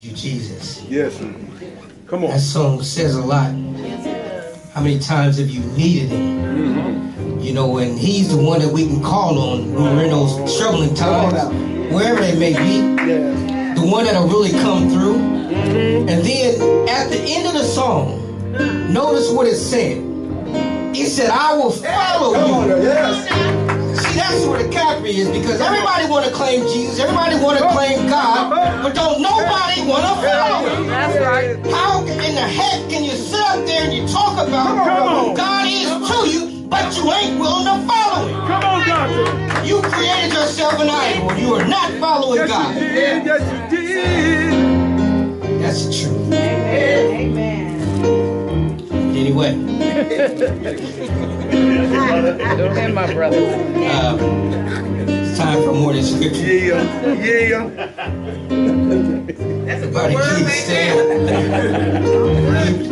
You, Jesus. Yes. Come on. That song says a lot. How many times have you needed him? Mm-hmm. You know, and he's the one that we can call on when we're in those troubling times, wherever they may be. The one that'll really come through. And then at the end of the song, notice what it said. It said, I will follow you. See, that's where the capri is, because everybody want to claim Jesus, everybody want to claim God, but don't nobody want to follow him. That's right. How in the heck can you sit up there and you talk about who God is to you, but you ain't willing to follow him? Come on, doctor. You created yourself an idol. You are not following God. Yes, you did. That's the truth. Amen. Anyway. Don't hit my brother. It's time for more than scripture. Yeah. That's a good Everybody word keep right saying.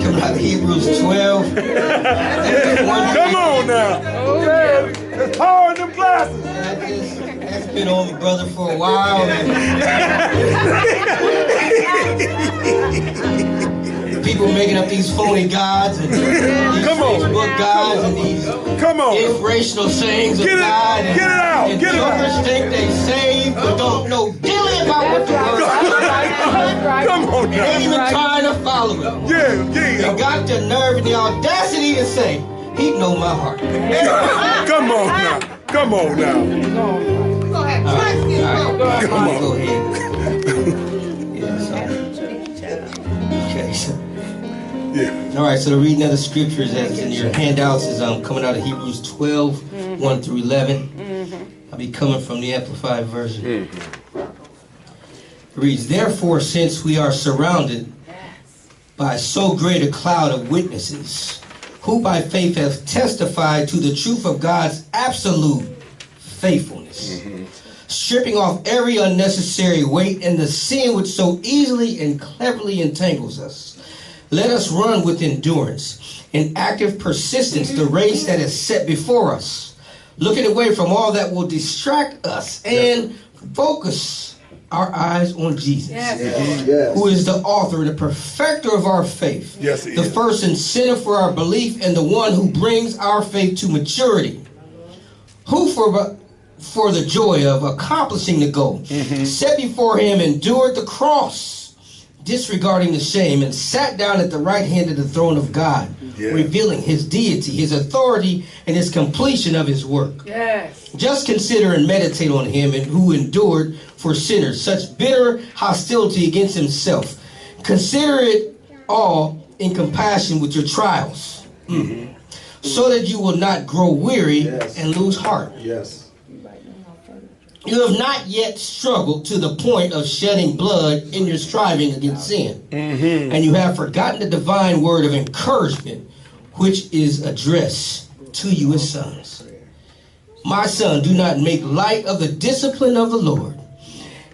Coming out of Hebrews 12. Come on now. It's hard in them glasses. That's been on me, brother, for a while. People making up these phony gods and these Facebook gods and these inspirational sayings of God. Get it out. And Get it jokers out. think they saved, but don't know dilly about what the word is. Come on They ain't even now. trying to follow it. Yeah. And got the nerve and the audacity to say, he know my heart. Come on now. Come on now. All right. Go ahead. Okay. Yeah. All right, so the reading of the scriptures as in your handouts is coming out of Hebrews 12, 1 through 11. I'll be coming from the Amplified Version. It reads, therefore, since we are surrounded by so great a cloud of witnesses, who by faith have testified to the truth of God's absolute faithfulness, stripping off every unnecessary weight and the sin which so easily and cleverly entangles us, let us run with endurance and active persistence the race that is set before us, looking away from all that will distract us and focus our eyes on Jesus, who is the author and the perfecter of our faith, the first incentive for our belief and the one who brings our faith to maturity, who for the joy of accomplishing the goal set before him endured the cross, disregarding the shame, and sat down at the right hand of the throne of God, revealing his deity, his authority, and his completion of his work. Just consider and meditate on him, and who endured for sinners such bitter hostility against himself. Consider it all in compassion with your trials, so that you will not grow weary and lose heart. You have not yet struggled to the point of shedding blood in your striving against sin. And you have forgotten the divine word of encouragement, which is addressed to you as sons. My son, do not make light of the discipline of the Lord,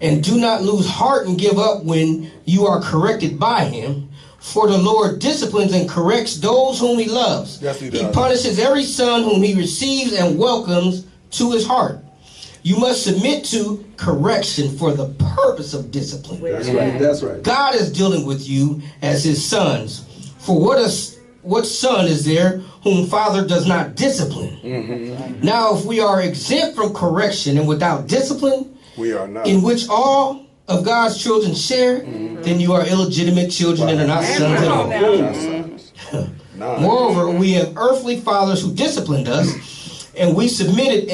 and do not lose heart and give up when you are corrected by him. For the Lord disciplines and corrects those whom he loves. He punishes every son whom he receives and welcomes to his heart. You must submit to correction for the purpose of discipline. That's right. God is dealing with you as his sons. For what son is there whom father does not discipline? Now, if we are exempt from correction and without discipline, We are not. in which all of God's children share, then you are illegitimate children and are not sons at all. Moreover, we have earthly fathers who disciplined us, and we submitted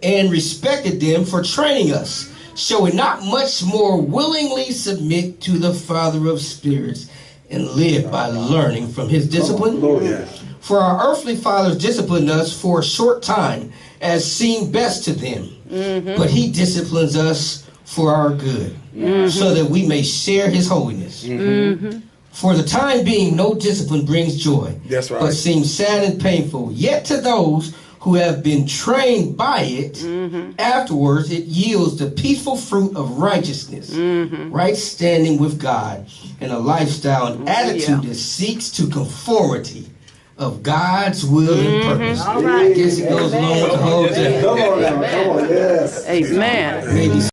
and respected them for training us. Shall we not much more willingly submit to the Father of spirits and live by learning from his discipline? For our earthly fathers disciplined us for a short time, as seemed best to them. But he disciplines us for our good, so that we may share his holiness. For the time being, no discipline brings joy, but seems sad and painful. Yet to those who have been trained by it, afterwards it yields the peaceful fruit of righteousness, right standing with God, and a lifestyle and attitude that seeks to conformity of God's will and purpose. I guess it goes along with the whole thing. Come on now, come on, yes. Amen. Maybe